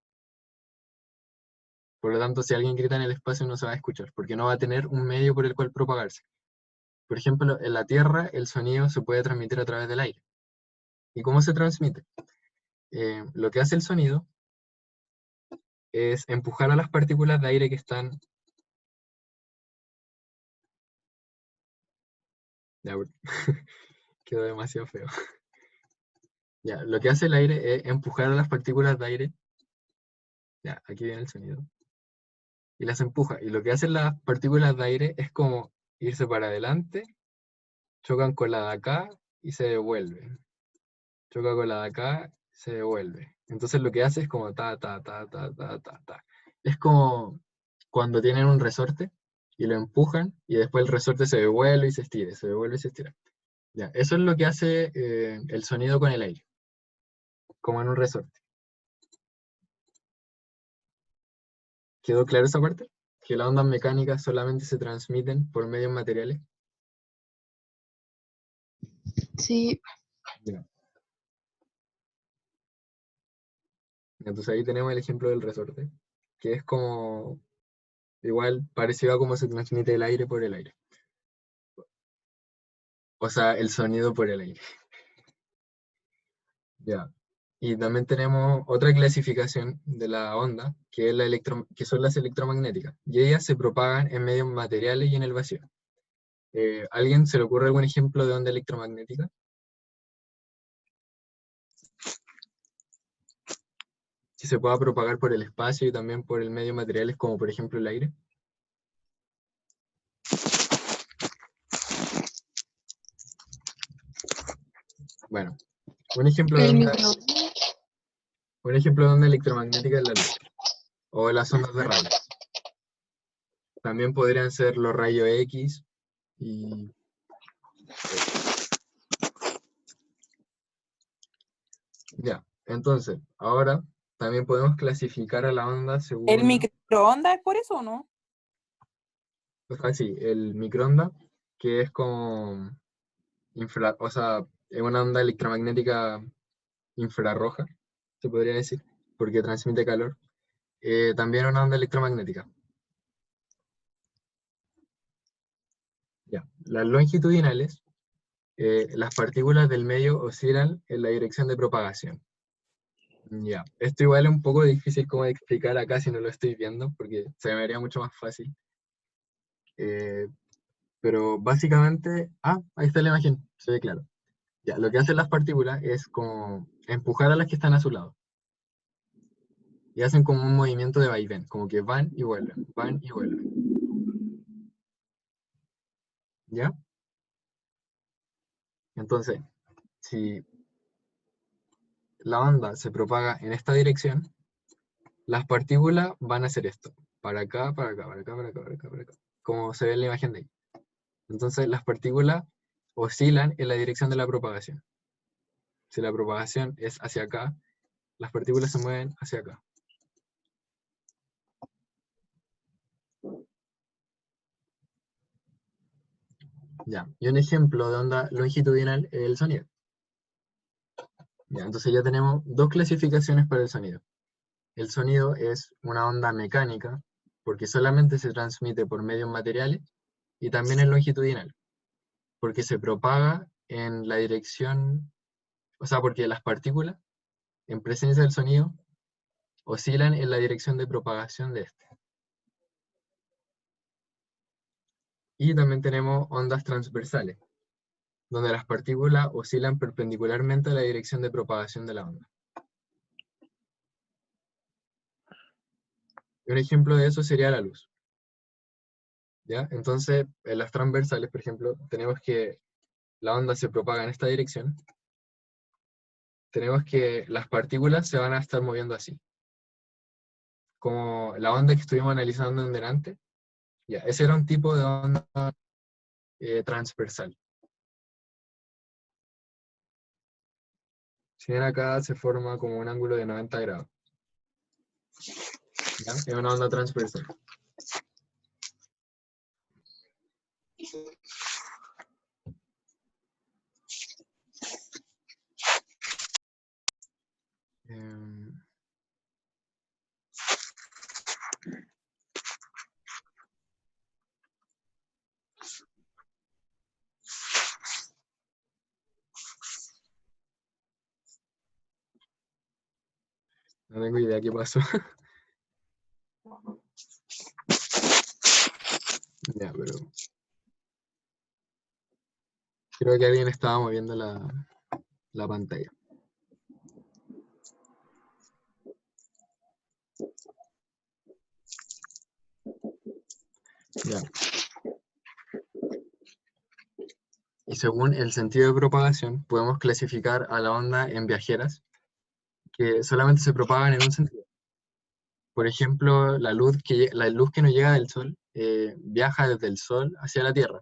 Por lo tanto, si alguien grita en el espacio no se va a escuchar, porque no va a tener un medio por el cual propagarse. Por ejemplo, en la Tierra el sonido se puede transmitir a través del aire. ¿Y cómo se transmite? Lo que hace el sonido es empujar a las partículas de aire que están... Ya, quedó demasiado feo. Ya, lo que hace el aire es empujar a las partículas de aire. Ya, aquí viene el sonido. Y las empuja. Y lo que hacen las partículas de aire es como irse para adelante, chocan con la de acá y se devuelven. Choca con la de acá, se devuelve. Entonces lo que hace es como ta, ta, ta, ta, ta, ta, ta. Es como cuando tienen un resorte y lo empujan y después el resorte se devuelve y se estira, se devuelve y se estira. Ya, eso es lo que hace el sonido con el aire, como en un resorte. ¿Quedó claro esa parte? Que las ondas mecánicas solamente se transmiten por medios materiales. Sí, Ya. Entonces ahí tenemos el ejemplo del resorte, que es como, igual parecido a cómo se transmite el aire por el aire. O sea, el sonido por el aire. Ya. Y también tenemos otra clasificación de la onda, que es que son las electromagnéticas. Y ellas se propagan en medios materiales y en el vacío. ¿Alguien se le ocurre algún ejemplo de onda electromagnética? Que se pueda propagar por el espacio y también por el medio materiales, como por ejemplo el aire. Bueno, un ejemplo de el onda, microondas. un ejemplo de onda electromagnética es la luz, o las ondas de radio. También podrían ser los rayos X y Entonces, ahora también podemos clasificar a la onda ¿El según, microondas es por eso o no? o sea, sí, el microondas, que es como o sea, es una onda electromagnética infrarroja, se podría decir, porque transmite calor. También una onda electromagnética. Ya. Las longitudinales, las partículas del medio oscilan en la dirección de propagación. Ya, esto igual es un poco difícil como de explicar acá si no lo estoy viendo, porque se me haría mucho más fácil. Eh, pero básicamente, ahí está la imagen, se ve claro. Ya, lo que hacen las partículas es como empujar a las que están a su lado. Y hacen como un movimiento de vaivén, como que van y vuelven, van y vuelven. ¿Ya? Entonces, si la onda se propaga en esta dirección, las partículas van a hacer esto. Para acá, para acá, para acá, para acá, para acá, para acá. Como se ve en la imagen de ahí. Entonces, las partículas oscilan en la dirección de la propagación. Si la propagación es hacia acá, las partículas se mueven hacia acá. Ya. Y un ejemplo de onda longitudinal es el sonido. Ya, entonces ya tenemos dos clasificaciones para el sonido. El sonido es una onda mecánica, porque solamente se transmite por medios materiales, y también es longitudinal, porque se propaga en la dirección, o sea, porque las partículas, en presencia del sonido, oscilan en la dirección de propagación de este. Y también tenemos ondas transversales, donde las partículas oscilan perpendicularmente a la dirección de propagación de la onda. Un ejemplo de eso sería la luz. ¿Ya? Entonces, en las transversales, por ejemplo, tenemos que la onda se propaga en esta dirección, tenemos que las partículas se van a estar moviendo así. Como la onda que estuvimos analizando en delante, ya, ese era un tipo de onda transversal. Si ven acá se forma como un ángulo de 90 grados. ¿Ya? Es una onda transversal. Em, no tengo idea qué pasó. Ya, pero creo que alguien estaba moviendo la pantalla. Ya. Y según el sentido de propagación, podemos clasificar a la onda en viajeras, que solamente se propagan en un sentido. Por ejemplo, la luz que nos llega del Sol viaja desde el Sol hacia la Tierra.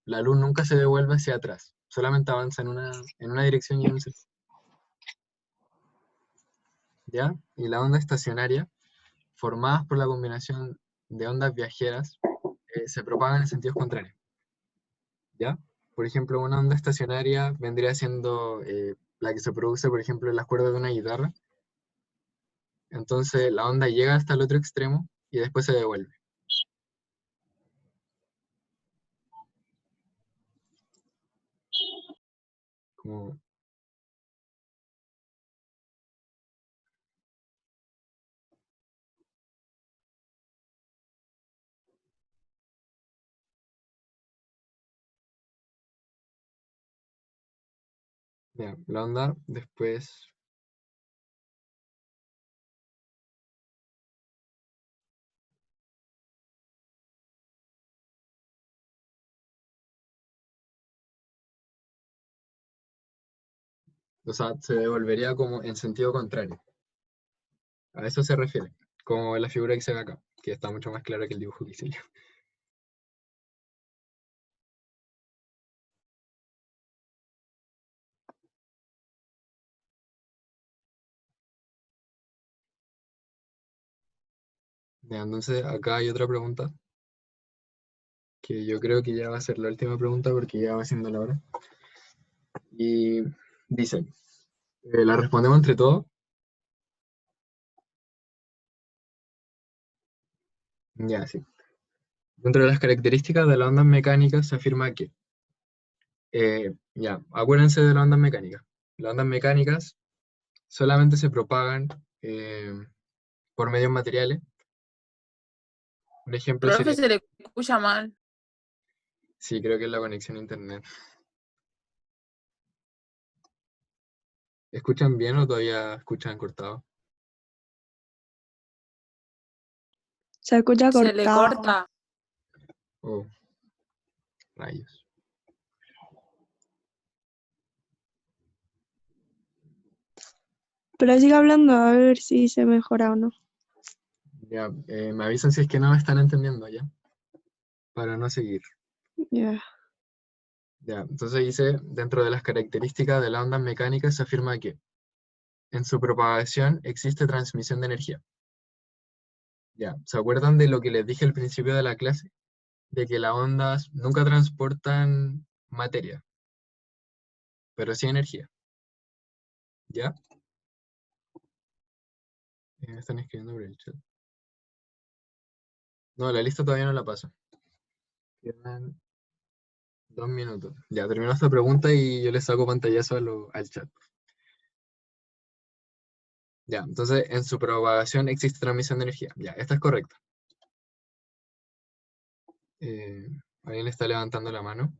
La luz nunca se devuelve hacia atrás, solamente avanza en una dirección y en un sentido. ¿Ya? Y la onda estacionaria, formadas por la combinación de ondas viajeras, se propagan en sentidos contrarios. ¿Ya? Por ejemplo, una onda estacionaria vendría siendo la que se produce, por ejemplo, en las cuerdas de una guitarra. Entonces la onda llega hasta el otro extremo y después se devuelve. Como, ya, la onda después, o sea, se devolvería como en sentido contrario. A eso se refiere, como la figura que se ve acá, que está mucho más clara que el dibujo que hice yo. Ya, entonces acá hay otra pregunta, que yo creo que ya va a ser la última pregunta porque ya va siendo la hora. Y dice, ¿la respondemos entre todos? Ya, sí. Dentro de las características de las ondas mecánicas se afirma que, ya, acuérdense de las ondas mecánicas. Las ondas mecánicas solamente se propagan por medios materiales. Un ejemplo Profe, sería, se le escucha mal. sí, creo que es la conexión a internet. ¿Escuchan bien o todavía escuchan cortado? Se escucha Se le cortado. corta. Oh, rayos. Pero sigue hablando a ver si se mejora o no. Ya, me avisan si es que no me están entendiendo ya, para no seguir. Ya. Ya, entonces dice, dentro de las características de las ondas mecánicas se afirma que en su propagación existe transmisión de energía. Ya, ¿se acuerdan de lo que les dije al principio de la clase? De que las ondas nunca transportan materia, pero sí energía. ¿Ya? Me están escribiendo por el chat. No, la lista todavía no la paso. Quedan 2 minutos. Ya, terminó esta pregunta y yo les saco pantallazo al chat. Ya, entonces en su propagación existe transmisión de energía. Ya, esta es correcta. ¿Alguien está levantando la mano?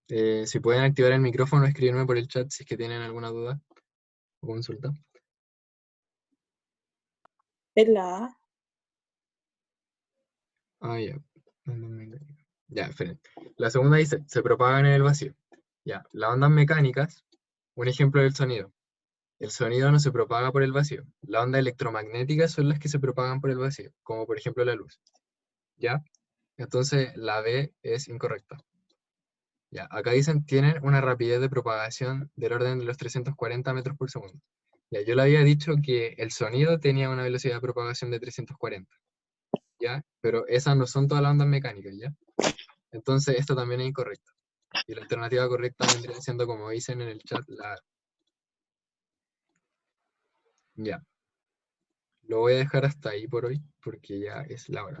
Si pueden activar el micrófono, escribirme por el chat si es que tienen alguna duda o consulta. Es la A. Ah, ya. Ya, esperen. La segunda dice, se propagan en el vacío. Ya, las ondas mecánicas, un ejemplo del sonido. El sonido no se propaga por el vacío. Las ondas electromagnéticas son las que se propagan por el vacío, como por ejemplo la luz. ¿Ya? Entonces la B es incorrecta. Ya, acá dicen, tienen una rapidez de propagación del orden de los 340 metros por segundo. Ya, yo le había dicho que el sonido tenía una velocidad de propagación de 340, ¿ya? Pero esas no son todas las ondas mecánicas, ¿ya? Entonces, esto también es incorrecto. Y la alternativa correcta vendría siendo, como dicen en el chat, la A. Ya. Lo voy a dejar hasta ahí por hoy, porque ya es la hora.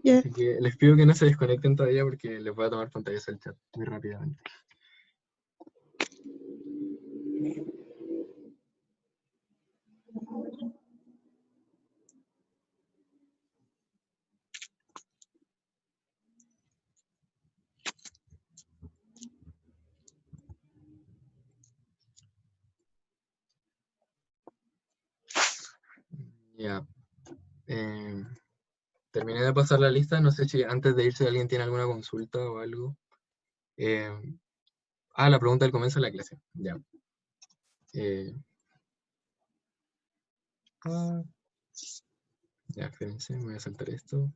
Ya. Así que les pido que no se desconecten todavía porque les voy a tomar pantallas al chat muy rápidamente. Ya. Terminé de pasar la lista. No sé si antes de irse alguien tiene alguna consulta o algo. Eh, la pregunta del comienzo de la clase. Ya. Ya, espérense, me voy a saltar esto.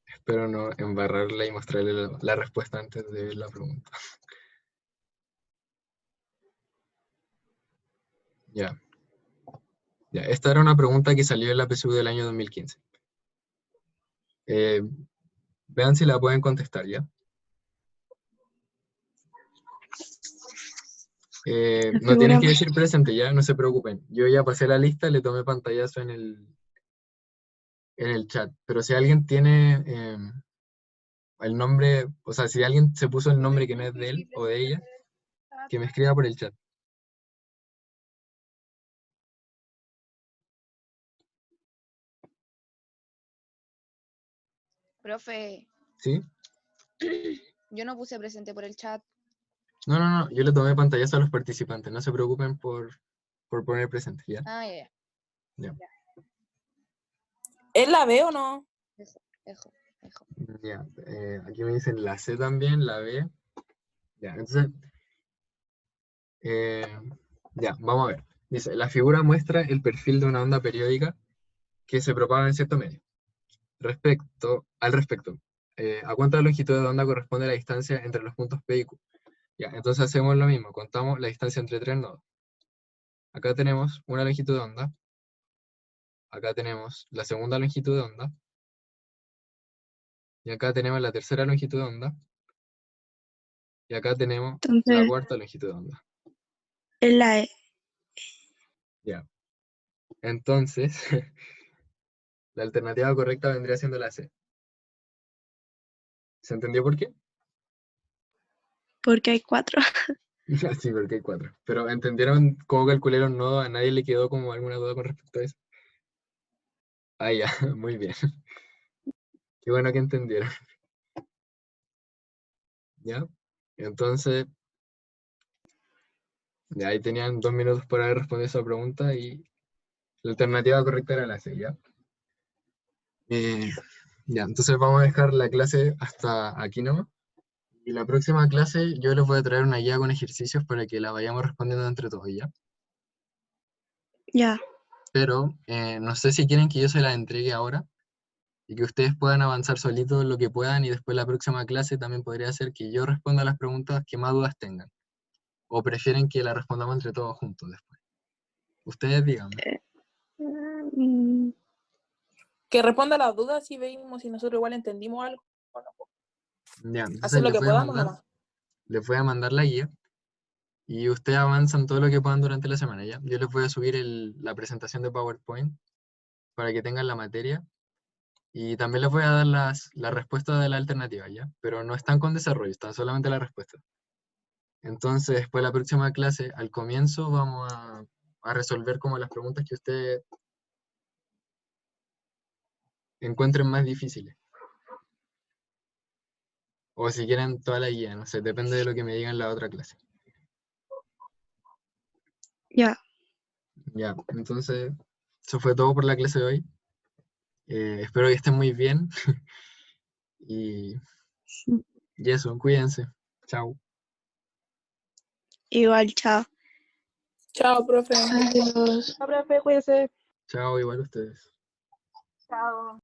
Espero no embarrarla y mostrarle la respuesta antes de ver la pregunta. Ya. Ya, esta era una pregunta que salió en la PSU del año 2015. Vean si la pueden contestar, ¿ya? No tienen que decir presente, ya, no se preocupen. Yo ya pasé la lista, le tomé pantallazo en el chat. Pero si alguien tiene el nombre, o sea, si alguien se puso el nombre que no es de él o de ella, que me escriba por el chat. Profe, ¿Sí? yo no puse presente por el chat. No, yo le tomé pantallazo a los participantes, no se preocupen por poner presente, ¿ya? Ah, ya, Ya. ¿Es la B o no? Ejo. Ya, aquí me dicen la C también, la B. Ya, entonces, ya, vamos a ver. Dice, la figura muestra el perfil de una onda periódica que se propaga en cierto medio. Al respecto, ¿A cuánta longitud de onda corresponde la distancia entre los puntos P y Q? Ya, entonces hacemos lo mismo, contamos la distancia entre tres nodos. Acá tenemos una longitud de onda. Acá tenemos la segunda longitud de onda. Y acá tenemos la tercera longitud de onda. Y acá tenemos la Entonces, cuarta longitud de onda. es la E. Ya. Entonces, la alternativa correcta vendría siendo la C. ¿Se entendió por qué? Porque hay 4. Sí, porque hay 4. Pero ¿entendieron cómo calculé los nodos? ¿A nadie le quedó como alguna duda con respecto a eso? Ah, ya, muy bien. Qué bueno que entendieron. ¿Ya? Entonces, ya ahí tenían 2 minutos para haber respondido esa pregunta y la alternativa correcta era la C, ¿ya? Ya, entonces vamos a dejar la clase hasta aquí nomás. Y la próxima clase yo les voy a traer una guía con ejercicios para que la vayamos respondiendo entre todos, ¿ya? Ya. Pero no sé si quieren que yo se la entregue ahora y que ustedes puedan avanzar solitos lo que puedan y después la próxima clase también podría ser que yo responda las preguntas que más dudas tengan. O prefieren que la respondamos entre todos juntos después. Ustedes díganme. Mm, Que responda las dudas y veamos si nosotros igual entendimos algo. o no. Ya, entonces Hacer lo que podamos nomás. les voy a mandar la guía y ustedes avanzan todo lo que puedan durante la semana, ¿ya? Yo les voy a subir la presentación de PowerPoint para que tengan la materia y también les voy a dar las respuestas de la alternativa, ¿ya? Pero no están con desarrollo, están solamente las respuestas. Entonces, después de la próxima clase, al comienzo vamos a resolver como las preguntas que ustedes encuentren más difíciles. O si quieren toda la guía, no sé, depende de lo que me digan en la otra clase. ya. Ya, entonces, eso fue todo por la clase de hoy. Espero que estén muy bien. y eso, cuídense. Chao. Igual, chao. Chao, profe. Adiós. Profe, cuídese. Chao, igual ustedes. Chao.